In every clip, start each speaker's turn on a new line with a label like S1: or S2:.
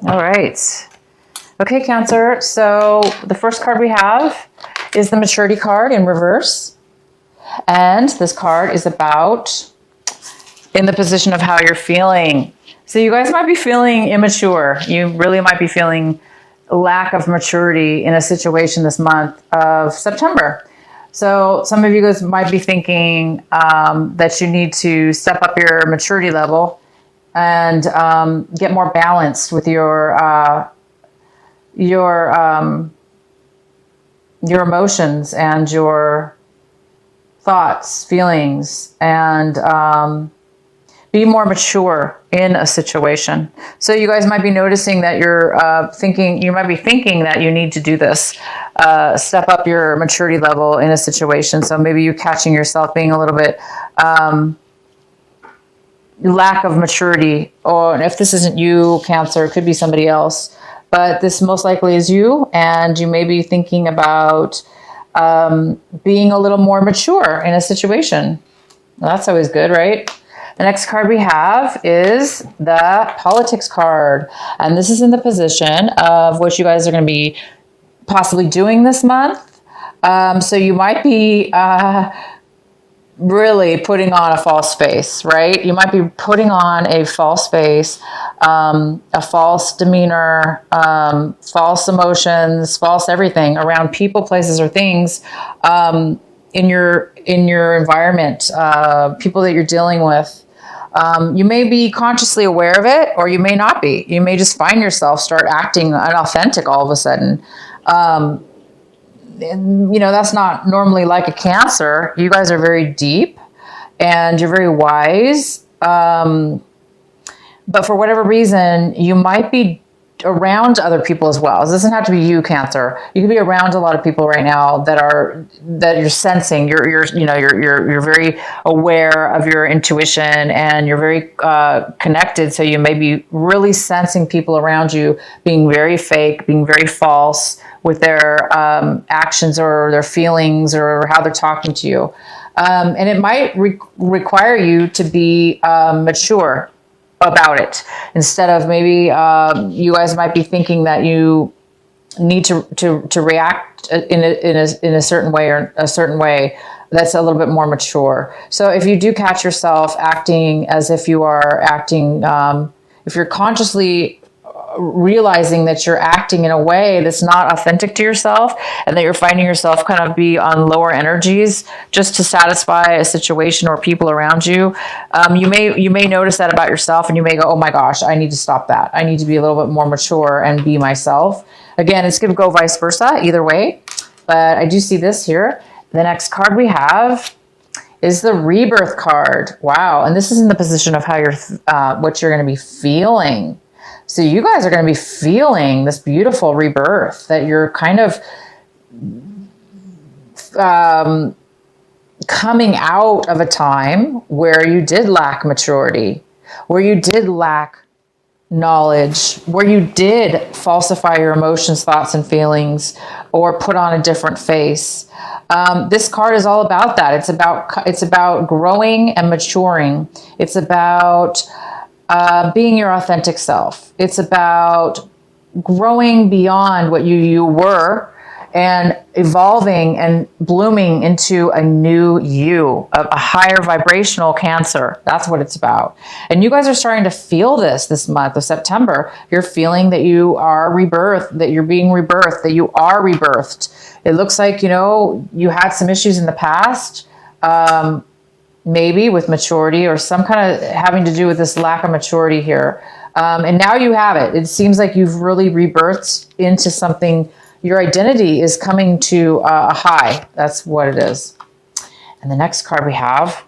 S1: All right. Okay, Cancer. So the first card we have is the maturity card in reverse. And this card is about in the position of how you're feeling. So you guys might be feeling immature. You really might be feeling lack of maturity in a situation this month of September. So some of you guys might be thinking that you need to step up your maturity level and get more balanced with your emotions and your thoughts, feelings, and be more mature in a situation. So you guys might be noticing that you might be thinking that you need to do this, step up your maturity level in a situation. So maybe you're catching yourself being a little bit lack of maturity, or if this isn't you, Cancer, it could be somebody else, but this most likely is you, and you may be thinking about being a little more mature in a situation. Well, that's always good, right? The next card we have is the politics card. And this is in the position of what you guys are going to be possibly doing this month. So you might be really putting on a false face, right? You might be putting on a false face, a false demeanor, false emotions, false everything around people, places, or things in your environment, people that you're dealing with. You may be consciously aware of it, or you may not be. You may just find yourself start acting unauthentic all of a sudden. And, that's not normally like a Cancer. You guys are very deep and you're very wise. But for whatever reason, you might be around other people as well. It doesn't have to be you, Cancer. You could be around a lot of people right now that you're sensing. You're very aware of your intuition, and you're very connected. So you may be really sensing people around you being very fake, being very false with their actions or their feelings or how they're talking to you. And it might require you to be mature about it, instead of maybe you guys might be thinking that you need to react in a certain way, or a certain way that's a little bit more mature. So if you do catch yourself acting as if you are acting, if you're consciously realizing that you're acting in a way that's not authentic to yourself, and that you're finding yourself kind of be on lower energies just to satisfy a situation or people around you, you may notice that about yourself, and you may go, oh my gosh, I need to stop that. I need to be a little bit more mature and be myself. Again, it's going to go vice versa either way, but I do see this here. The next card we have is the rebirth card. Wow. And this is in the position of how what you're going to be feeling. So you guys are going to be feeling this beautiful rebirth, that you're kind of coming out of a time where you did lack maturity, where you did lack knowledge, where you did falsify your emotions, thoughts, and feelings, or put on a different face. This card is all about that. It's about growing and maturing. It's about being your authentic self. It's about growing beyond what you were and evolving and blooming into a new you, a higher vibrational Cancer. That's what it's about. And you guys are starting to feel this month of September. You're feeling that you are rebirthed, that you're being rebirthed, that you are rebirthed. It looks like, you had some issues in the past, maybe with maturity, or some kind of having to do with this lack of maturity here. And now you have it. It seems like you've really rebirthed into something. Your identity is coming to a high. That's what it is. And the next card we have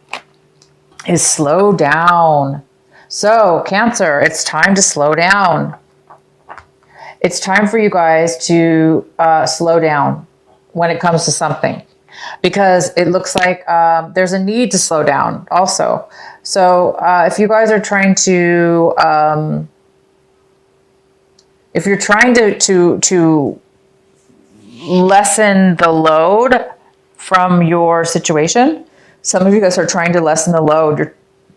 S1: is slow down. So Cancer, it's time to slow down. It's time for you guys to slow down when it comes to something, because it looks like there's a need to slow down also. So if you guys are trying to, if you're trying to lessen the load from your situation, some of you guys are trying to lessen the load.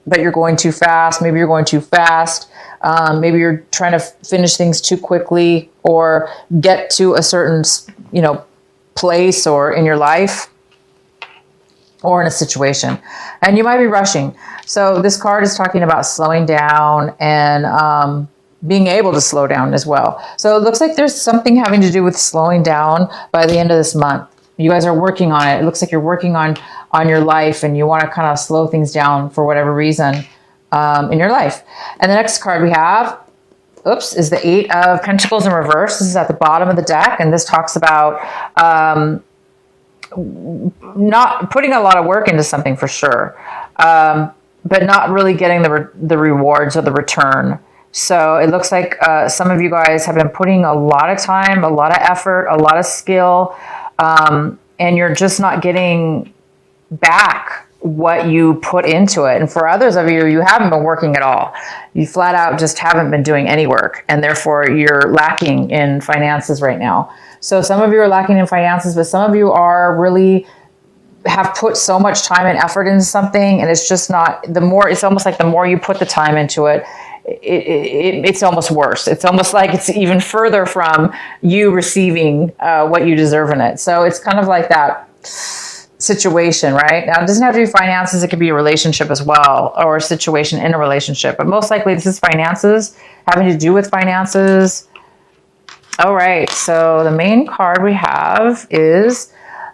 S1: but you're going too fast. Maybe you're going too fast. Maybe you're trying to finish things too quickly or get to a certain, place or in your life or in a situation. And you might be rushing. So this card is talking about slowing down and being able to slow down as well. So it looks like there's something having to do with slowing down by the end of this month. You guys are working on it. It looks like you're working on your life and you want to kind of slow things down for whatever reason in your life. And the next card we have, is the Eight of Pentacles in reverse. This is at the bottom of the deck. And this talks about not putting a lot of work into something for sure, but not really getting the rewards or the return. So it looks like some of you guys have been putting a lot of time, a lot of effort, a lot of skill, and you're just not getting back what you put into it. And for others of you, you haven't been working at all. You flat out just haven't been doing any work, and therefore you're lacking in finances right now. So some of you are lacking in finances, but some of you are really have put so much time and effort into something, and it's just not, it's almost like the more you put the time into it, it's almost worse. It's almost like it's even further from you receiving what you deserve in it. So it's kind of like that situation, right? Now, it doesn't have to be finances. It could be a relationship as well, or a situation in a relationship. But most likely this is finances, having to do with finances. All right. So the main card we have is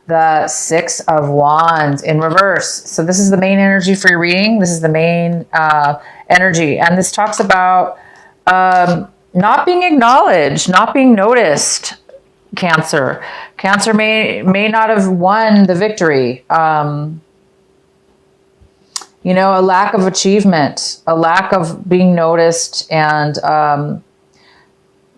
S1: the Six of Wands in reverse. So this is the main energy for your reading. This is the main energy. And this talks about not being acknowledged, not being noticed. Cancer. Cancer may not have won the victory. A lack of achievement, a lack of being noticed, and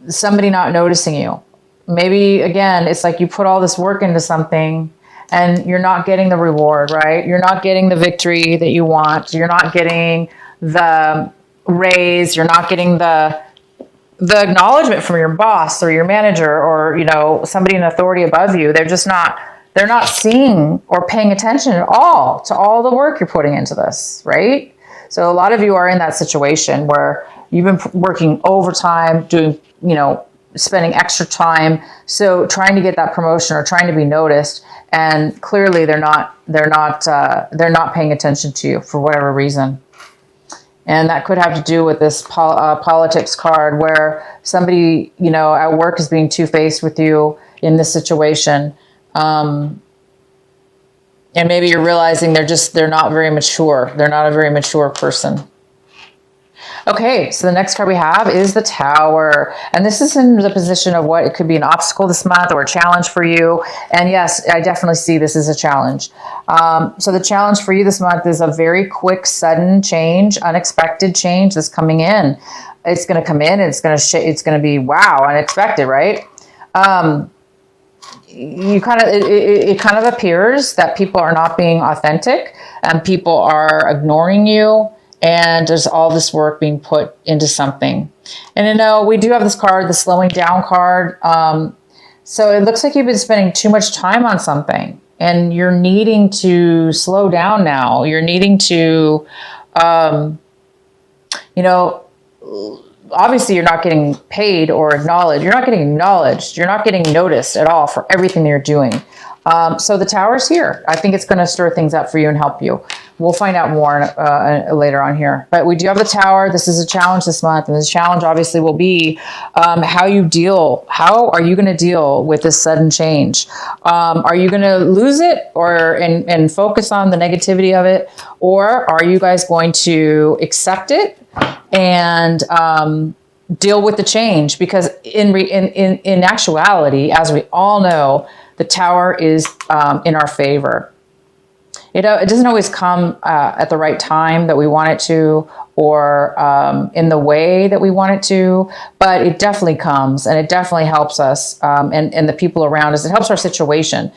S1: somebody not noticing you. Maybe, again, it's like you put all this work into something and you're not getting the reward, right? You're not getting the victory that you want. You're not getting the raise. You're not getting the acknowledgement from your boss or your manager or, somebody in authority above you. They're not seeing or paying attention at all to all the work you're putting into this, right? So a lot of you are in that situation where you've been working overtime, doing, spending extra time. So trying to get that promotion or trying to be noticed. And clearly they're not paying attention to you for whatever reason. And that could have to do with this politics card where somebody, at work is being two-faced with you in this situation. And maybe you're realizing they're not very mature. They're not a very mature person. Okay, so the next card we have is the Tower. And this is in the position of what it could be an obstacle this month or a challenge for you. And yes, I definitely see this as a challenge. So the challenge for you this month is a very quick, sudden change, unexpected change that's coming in. It's going to come in and it's going to be, wow, unexpected, right? It kind of appears that people are not being authentic and people are ignoring you. And there's all this work being put into something. And we do have this card, the slowing down card. So it looks like you've been spending too much time on something and you're needing to slow down now. You're needing to, obviously you're not getting paid or acknowledged. You're not getting acknowledged. You're not getting noticed at all for everything that you're doing. So the Tower's here. I think it's going to stir things up for you and help you. We'll find out more later on here. But we do have the Tower. This is a challenge this month. And this challenge obviously will be how you deal. How are you going to deal with this sudden change? Are you going to lose it and focus on the negativity of it? Or are you guys going to accept it and deal with the change? Because in actuality, as we all know, the Tower is in our favor. It doesn't always come at the right time that we want it to, or in the way that we want it to, but it definitely comes and it definitely helps us and the people around us. It helps our situation,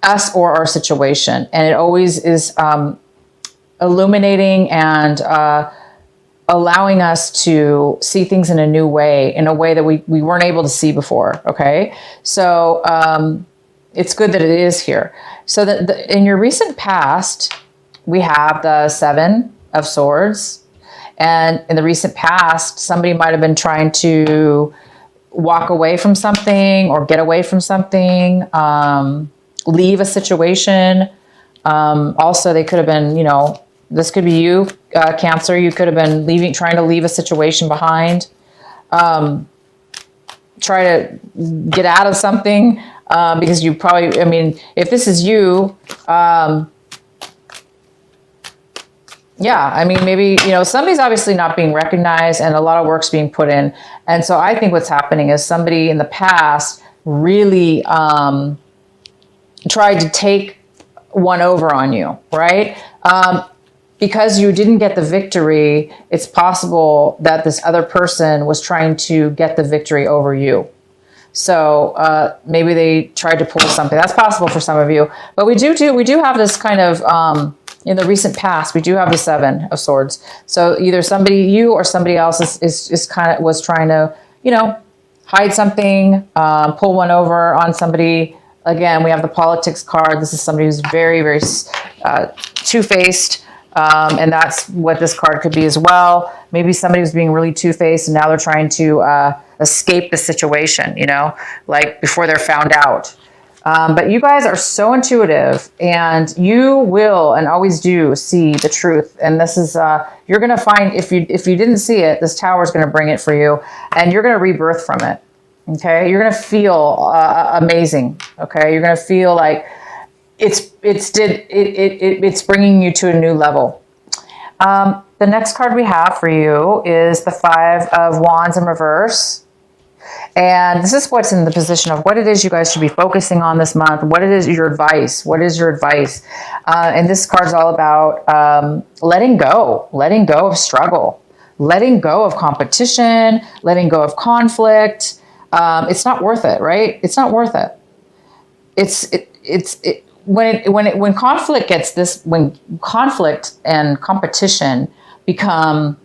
S1: us or our situation. And it always is illuminating and allowing us to see things in a new way, in a way that we weren't able to see before, okay? So it's good that it is here. So in your recent past, we have the Seven of Swords. And in the recent past, somebody might have been trying to walk away from something or get away from something, leave a situation. Also, they could have been, you know, this could be you, Cancer. You could have been trying to leave a situation behind. Try to get out of something because you probably, I mean, if this is you, yeah, I mean, maybe, you know, somebody's obviously not being recognized and a lot of work's being put in. And so I think what's happening is somebody in the past really tried to take one over on you, right? Because you didn't get the victory, it's possible that this other person was trying to get the victory over you. So maybe they tried to pull something. That's possible for some of you. But we do have this kind of, in the recent past, we do have the Seven of Swords. So either somebody, you or somebody else was trying to, you know, hide something, pull one over on somebody. Again, we have the politics card. This is somebody who's very, very two-faced. And that's what this card could be as well. Maybe somebody was being really two-faced and now they're trying to escape the situation, you know, like before they're found out. But you guys are so intuitive and you will and always do see the truth. And this is, you're going to find, if you didn't see it, this tower is going to bring it for you and you're going to rebirth from it. Okay. You're going to feel amazing. Okay. You're going to feel like it's bringing you to a new level. The next card we have for you is the Five of Wands in reverse. And this is what's in the position of what it is you guys should be focusing on this month. What it is your advice. What is your advice? And this card's all about letting go of struggle, letting go of competition, letting go of conflict. It's not worth it, right? It's not worth it. When conflict gets this, when conflict and competition become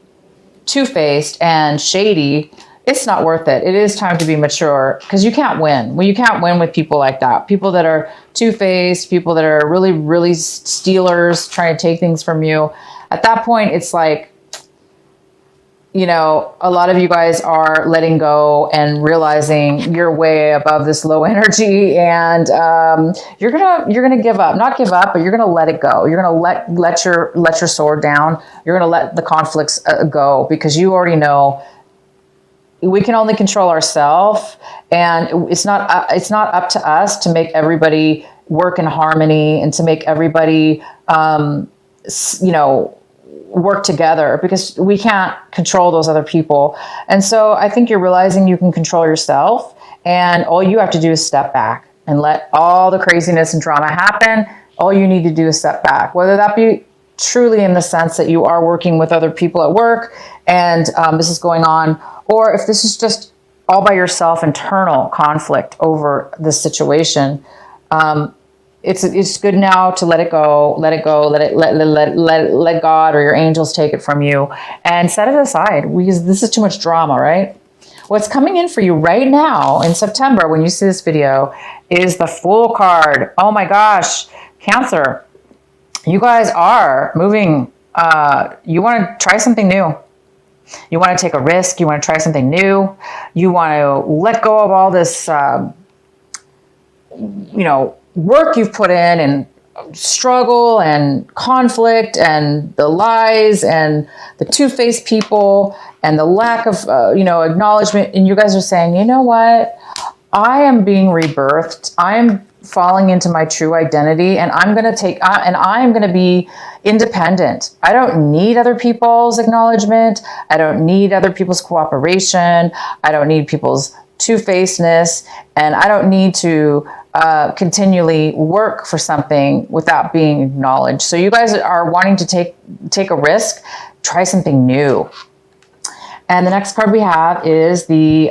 S1: two-faced and shady, it's not worth it. It is time to be mature because you can't win. Well, you can't win with people like that. People that are two-faced, people that are really, really stealers, trying to take things from you. At that point, it's like, you know, a lot of you guys are letting go and realizing you're way above this low energy and you're gonna give up. Not give up, but you're gonna let it go. You're gonna let your sword down. You're gonna let the conflicts go because you already know we can only control ourselves, and it's not up to us to make everybody work in harmony and to make everybody you know, work together because we can't control those other people. And so I think you're realizing you can control yourself and all you have to do is step back and let all the craziness and drama happen. All you need to do is step back, whether that be truly in the sense that you are working with other people at work and this is going on, or if this is just all by yourself, internal conflict over this situation. It's good now to let it go, let God or your angels take it from you and set it aside because this is too much drama, right? What's coming in for you right now in September when you see this video is the Fool card. Oh my gosh, Cancer, you guys are moving. You want to try something new. You want to take a risk. You want to try something new. You want to let go of all this, you know, work you've put in and struggle and conflict and the lies and the two-faced people and the lack of, you know, acknowledgement. And you guys are saying, you know what? I am being rebirthed. I am falling into my true identity and I'm going to be independent. I don't need other people's acknowledgement. I don't need other people's cooperation. I don't need people's two-facedness. And I don't need to continually work for something without being acknowledged. So you guys are wanting to take a risk, try something new. And the next card we have is the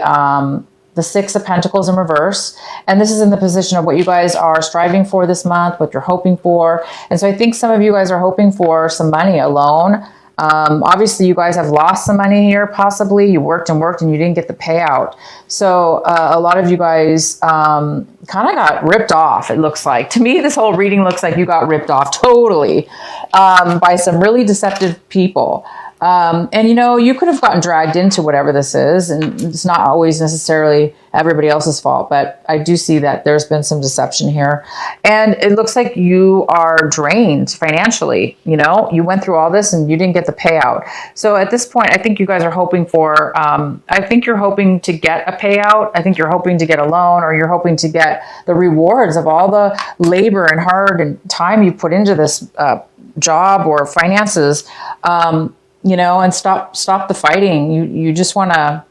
S1: Six of Pentacles in reverse. And this is in the position of what you guys are striving for this month, what you're hoping for. And so I think some of you guys are hoping for some money, a loan. Obviously, you guys have lost some money here, possibly. You worked and worked and you didn't get the payout. So a lot of you guys kind of got ripped off, it looks like. To me, this whole reading looks like you got ripped off totally by some really deceptive people. And you could have gotten dragged into whatever this is, and it's not always necessarily everybody else's fault, but I do see that there's been some deception here. And it looks like you are drained financially. You went through all this and you didn't get the payout. So at this point, I think you guys are hoping for, I think you're hoping to get a payout. I think you're hoping to get a loan, or you're hoping to get the rewards of all the labor and hard and time you put into this job or finances. And stop the fighting. You just want to,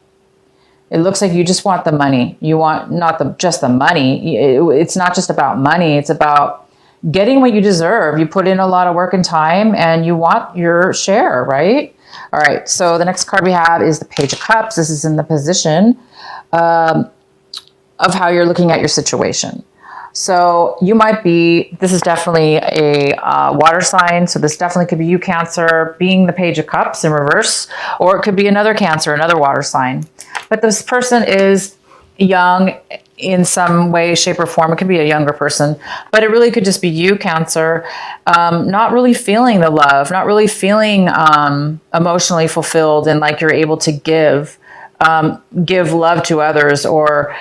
S1: it looks like you just want the money. You want not just the money. It's not just about money. It's about getting what you deserve. You put in a lot of work and time and you want your share, right? All right. So the next card we have is the Page of Cups. This is in the position of how you're looking at your situation. So you might be, this is definitely a water sign. So this definitely could be you, Cancer, being the Page of Cups in reverse, or it could be another Cancer, another water sign. But this person is young in some way, shape, or form. It could be a younger person, but it really could just be you, Cancer, not really feeling the love, not really feeling emotionally fulfilled and like you're able to give love to others, or,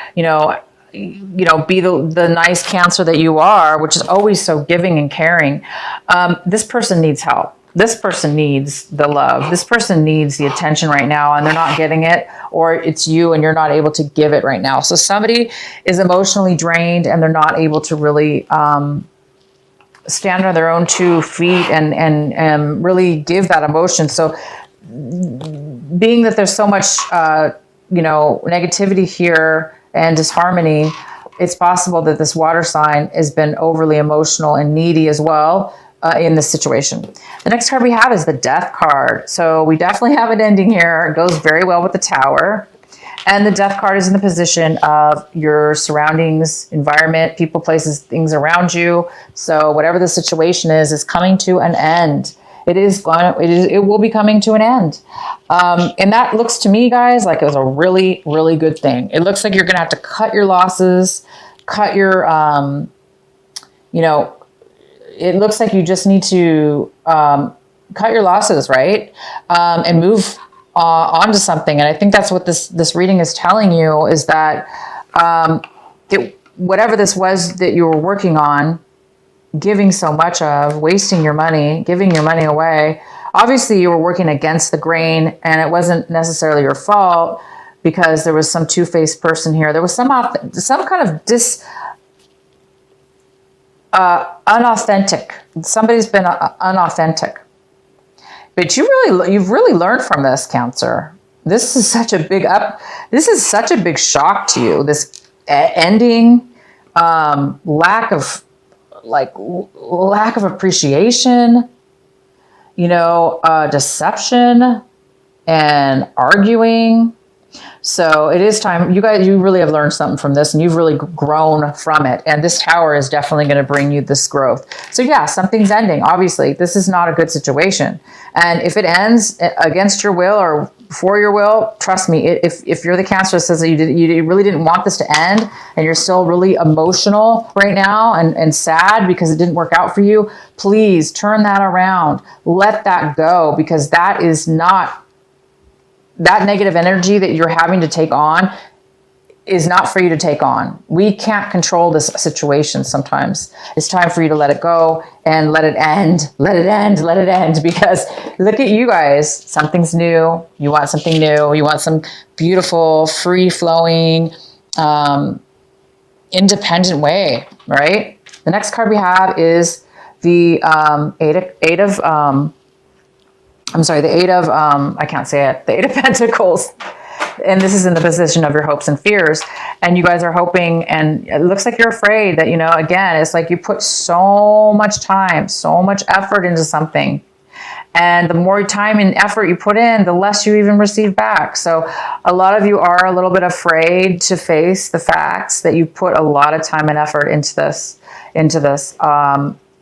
S1: be the nice Cancer that you are, which is always so giving and caring. This person needs help. This person needs the love. This person needs the attention right now, and they're not getting it, or it's you and you're not able to give it right now. So somebody is emotionally drained and they're not able to really stand on their own 2 feet and really give that emotion. So being that there's so much, negativity here and disharmony, it's possible that this water sign has been overly emotional and needy as well in this situation. The next card we have is the Death card. So we definitely have an ending here. It goes very well with the Tower. And the Death card is in the position of your surroundings, environment, people, places, things around you. So whatever the situation is coming to an end. It will be coming to an end. And that looks to me, guys, like it was a really, really good thing. It looks like you're going to have to cut your losses, cut your, it looks like you just need to cut your losses, right? And move on to something. And I think that's what this reading is telling you, is that whatever this was that you were working on, giving so much of, wasting your money, giving your money away. Obviously, you were working against the grain, and it wasn't necessarily your fault because there was some two-faced person here. There was some kind of unauthentic. Somebody's been unauthentic. But you've really learned from this, Cancer. This is such a big shock to you. This ending, lack of appreciation, deception and arguing. So it is time. You really have learned something from this, and you've really grown from it. And this Tower is definitely going to bring you this growth. So yeah, something's ending. Obviously, this is not a good situation. And if it ends against your will or for your will, trust me, if you're the Cancer that says that you really didn't want this to end, and you're still really emotional right now and sad because it didn't work out for you, please turn that around. Let that go, because that is not, that negative energy that you're having to take on is not for you to take on. We can't control this situation sometimes. It's time for you to let it go and let it end. Let it end. Let it end. Because look at you guys. Something's new. You want something new. You want some beautiful, free-flowing, independent way, right? The next card we have is the Eight of Pentacles. And this is in the position of your hopes and fears. And you guys are hoping, and it looks like you're afraid that, again, it's like you put so much time, so much effort into something. And the more time and effort you put in, the less you even receive back. So a lot of you are a little bit afraid to face the facts that you put a lot of time and effort into this.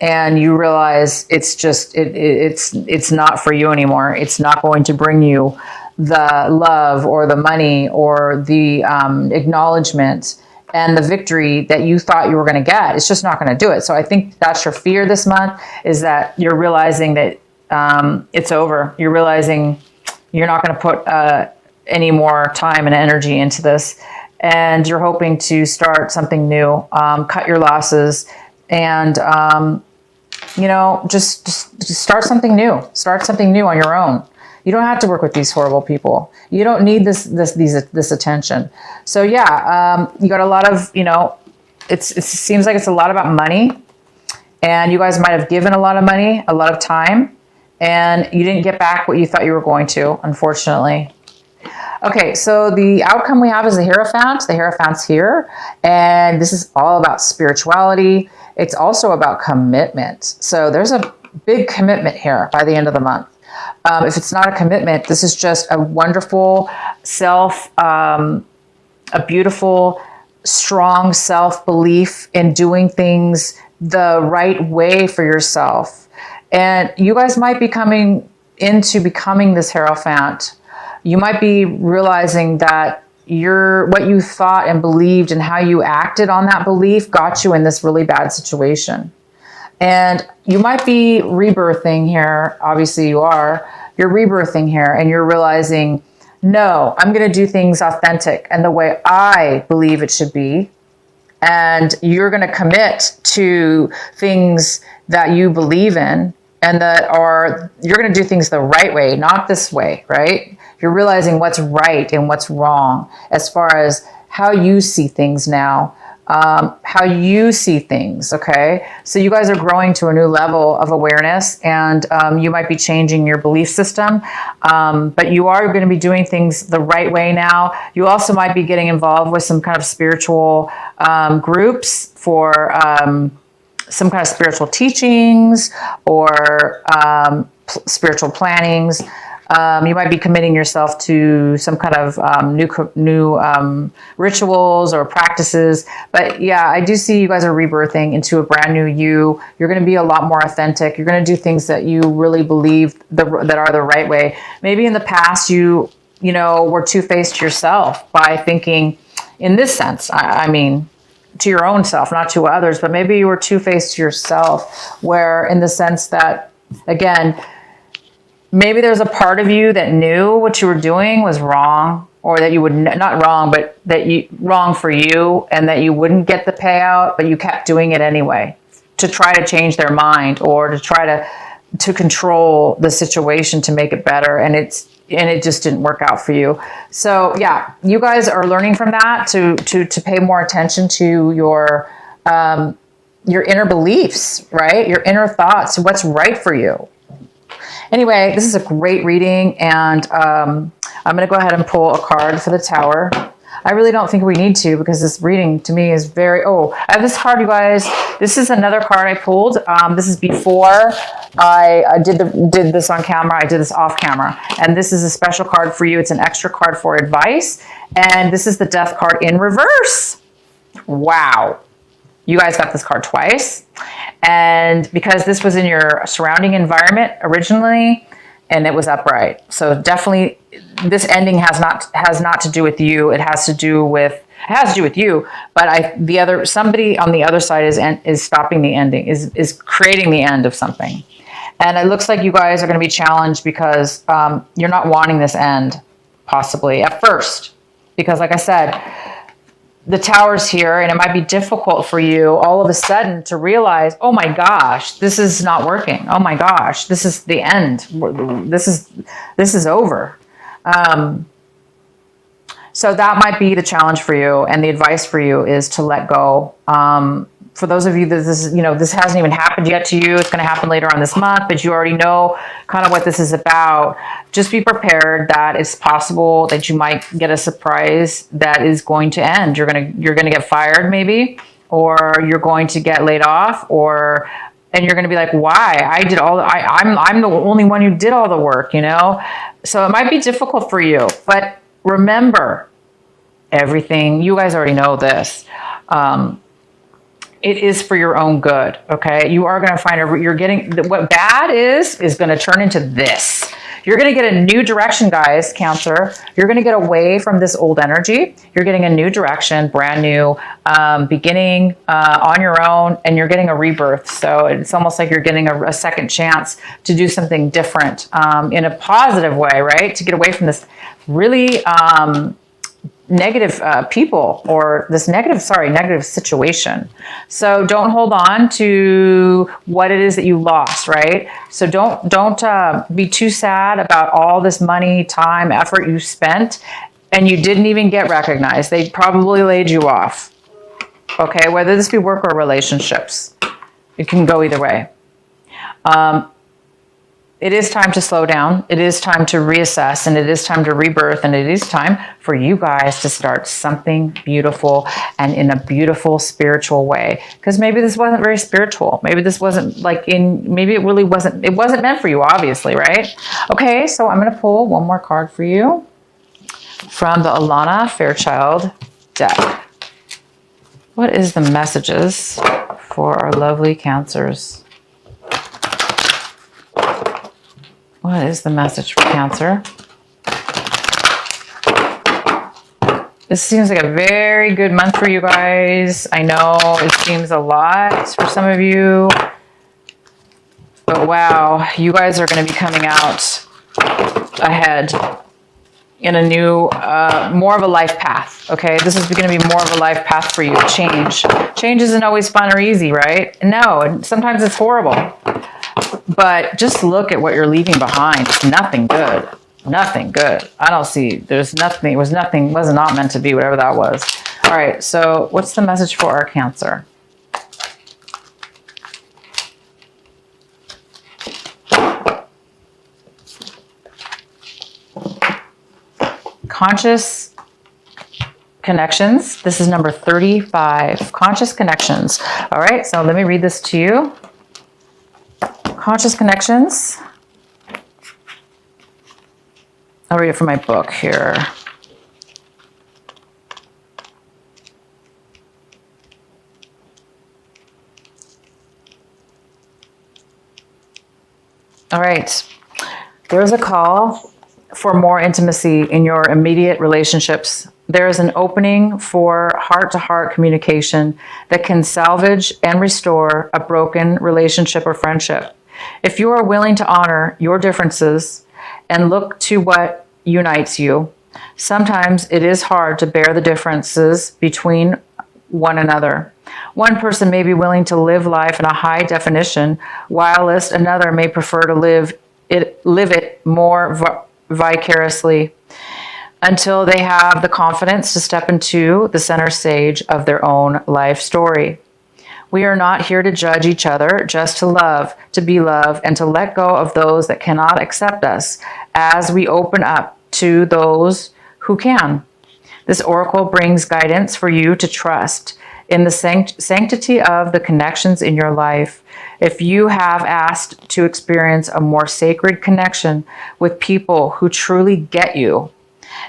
S1: and you realize it's not for you anymore. It's not going to bring you the love or the money or the acknowledgement and the victory that you thought you were going to get. It's just not going to do it. So I think that's your fear this month, is that you're realizing that it's over. You're realizing you're not going to put any more time and energy into this, and you're hoping to start something new, cut your losses, and just start something new. Start something new on your own. You don't have to work with these horrible people. You don't need this attention. So yeah, you got a lot of, it seems like it's a lot about money, and you guys might have given a lot of money, a lot of time, and you didn't get back what you thought you were going to, unfortunately. Okay, so the outcome we have is the Hierophant. The Hierophant's here, and this is all about spirituality. It's also about commitment. So there's a big commitment here by the end of the month. If it's not a commitment, this is just a wonderful a beautiful, strong self-belief in doing things the right way for yourself. And you guys might be coming into becoming this Hierophant. You might be realizing that what you thought and believed and how you acted on that belief got you in this really bad situation. And you might be rebirthing here. Obviously you are. You're rebirthing here, and you're realizing, no, I'm going to do things authentic and the way I believe it should be. And you're going to commit to things that you believe in, and you're going to do things the right way, not this way, right? You're realizing what's right and what's wrong as far as how you see things now. How you see things, okay? So you guys are growing to a new level of awareness, and you might be changing your belief system, but you are going to be doing things the right way now. You also might be getting involved with some kind of spiritual groups for some kind of spiritual teachings or spiritual plannings. You might be committing yourself to some kind of new rituals or practices. But yeah, I do see you guys are rebirthing into a brand new you. You're going to be a lot more authentic. You're going to do things that you really believe that are the right way. Maybe in the past you were two-faced to yourself by thinking, in this sense, I mean, to your own self, not to others, but maybe you were two-faced to yourself, where in the sense that, again, maybe there's a part of you that knew what you were doing was wrong, or that you would not wrong, but wrong for you, and that you wouldn't get the payout, but you kept doing it anyway to try to change their mind, or to try to control the situation to make it better. And it just didn't work out for you. So yeah, you guys are learning from that to pay more attention to your inner beliefs, right? Your inner thoughts, what's right for you. Anyway, this is a great reading, and I'm going to go ahead and pull a card for the Tower. I really don't think we need to, because this reading to me is very... Oh, I have this card, you guys. This is another card I pulled. This is before I did this on camera. I did this off camera. And this is a special card for you. It's an extra card for advice. And this is the Death card in reverse. Wow. You guys got this card twice. And because this was in your surrounding environment originally, and it was upright. So definitely this ending has not to do with you. It has to do with you, but somebody on the other side is stopping the ending, is creating the end of something. And it looks like you guys are going to be challenged because you're not wanting this end, possibly at first, because like I said, the Tower's here, and it might be difficult for you all of a sudden to realize, oh my gosh, this is not working. Oh my gosh, this is the end. This is over. So that might be the challenge for you, and the advice for you is to let go. For those of you that this hasn't even happened yet to you, it's going to happen later on this month, but you already know kind of what this is about. Just be prepared that it's possible that you might get a surprise that is going to end. You're going to get fired maybe, or you're going to get laid off, and you're going to be like, why? I'm the only one who did all the work, So it might be difficult for you, but remember everything. You guys already know this. it is for your own good. Okay. You are going to find you're getting what bad is going to turn into this. You're going to get a new direction, guys, Cancer. You're going to get away from this old energy. You're getting a new direction, brand new beginning on your own, and you're getting a rebirth. So it's almost like you're getting a second chance to do something different in a positive way, right? To get away from this really negative people or this negative situation. So don't hold on to what it is that you lost, right? So don't be too sad about all this money, time, effort you spent and you didn't even get recognized. They probably laid you off. Okay, whether this be work or relationships, it can go either way. It is time to slow down. It is time to reassess, and it is time to rebirth, and it is time for you guys to start something beautiful and in a beautiful spiritual way. Because maybe this wasn't very spiritual. Maybe this wasn't maybe it really wasn't, it wasn't meant for you, obviously, right? Okay, so I'm going to pull one more card for you from the Alana Fairchild deck. What is the messages for our lovely Cancers? What is the message for Cancer? This seems like a very good month for you guys. I know it seems a lot for some of you, but wow, you guys are going to be coming out ahead in a new, more of a life path. Okay, this is going to be more of a life path for you. Change isn't always fun or easy, right? No, sometimes it's horrible. But just look at what you're leaving behind. It's nothing good. Nothing good. I don't see. There's nothing. It was nothing. Was not meant to be. Whatever that was. All right. So what's the message for our Cancer? Conscious connections. This is number 35. Conscious connections. All right. So let me read this to you. Conscious connections. I'll read it from my book here. All right. There's a call for more intimacy in your immediate relationships. There is an opening for heart-to-heart communication that can salvage and restore a broken relationship or friendship. If you are willing to honor your differences and look to what unites you, sometimes it is hard to bear the differences between one another. One person may be willing to live life in a high definition, whilst another may prefer to live it more vicariously until they have the confidence to step into the center stage of their own life story. We are not here to judge each other, just to love, to be loved, and to let go of those that cannot accept us as we open up to those who can. This oracle brings guidance for you to trust in the sanctity of the connections in your life. If you have asked to experience a more sacred connection with people who truly get you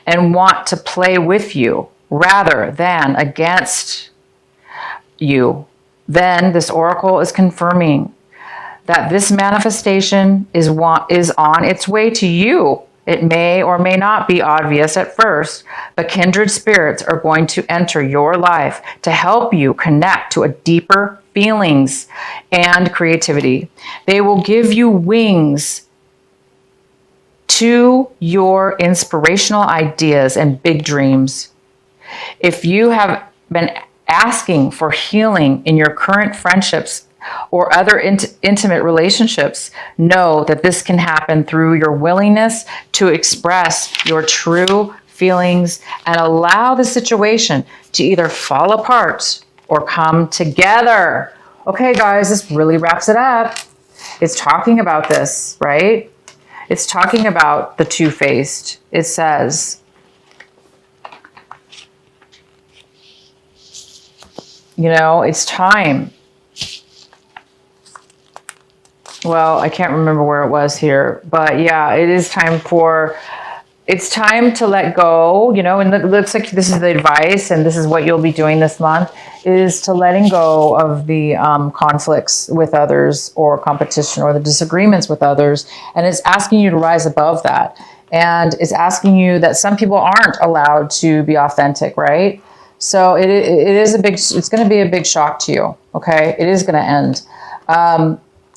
S1: and want to play with you rather than against you, then this oracle is confirming that this manifestation is on its way to you. It may or may not be obvious at first, but kindred spirits are going to enter your life to help you connect to a deeper feelings and creativity. They will give you wings to your inspirational ideas and big dreams. If you have been asking for healing in your current friendships or other intimate relationships, know that this can happen through your willingness to express your true feelings and allow the situation to either fall apart or come together. Okay, guys, this really wraps it up. It's talking about this, right? It's talking about the two-faced. It says, you know, it's time. Well, I can't remember where it was here, but yeah, it is time for it's time to let go, you know, and it looks like this is the advice, and this is what you'll be doing this month, is to letting go of the conflicts with others or competition or the disagreements with others. And it's asking you to rise above that. And it's asking you that some people aren't allowed to be authentic, right? So it is it's going to be a big shock to you. Okay. It is going to end.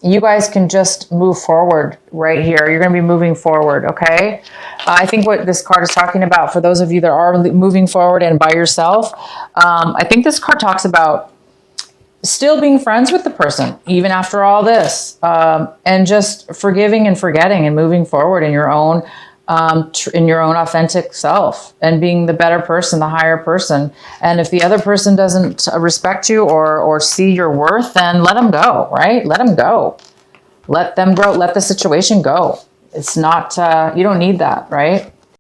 S1: You guys can just move forward right here. You're going to be moving forward, okay? I think what this card is talking about, for those of you that are moving forward and by yourself, I think this card talks about still being friends with the person, even after all this, and just forgiving and forgetting and moving forward in your own authentic self and being the better person, the higher person. And if the other person doesn't respect you or see your worth, then let them go, right? Let them go. Let them grow. Let the situation go. It's not, you don't need that, right?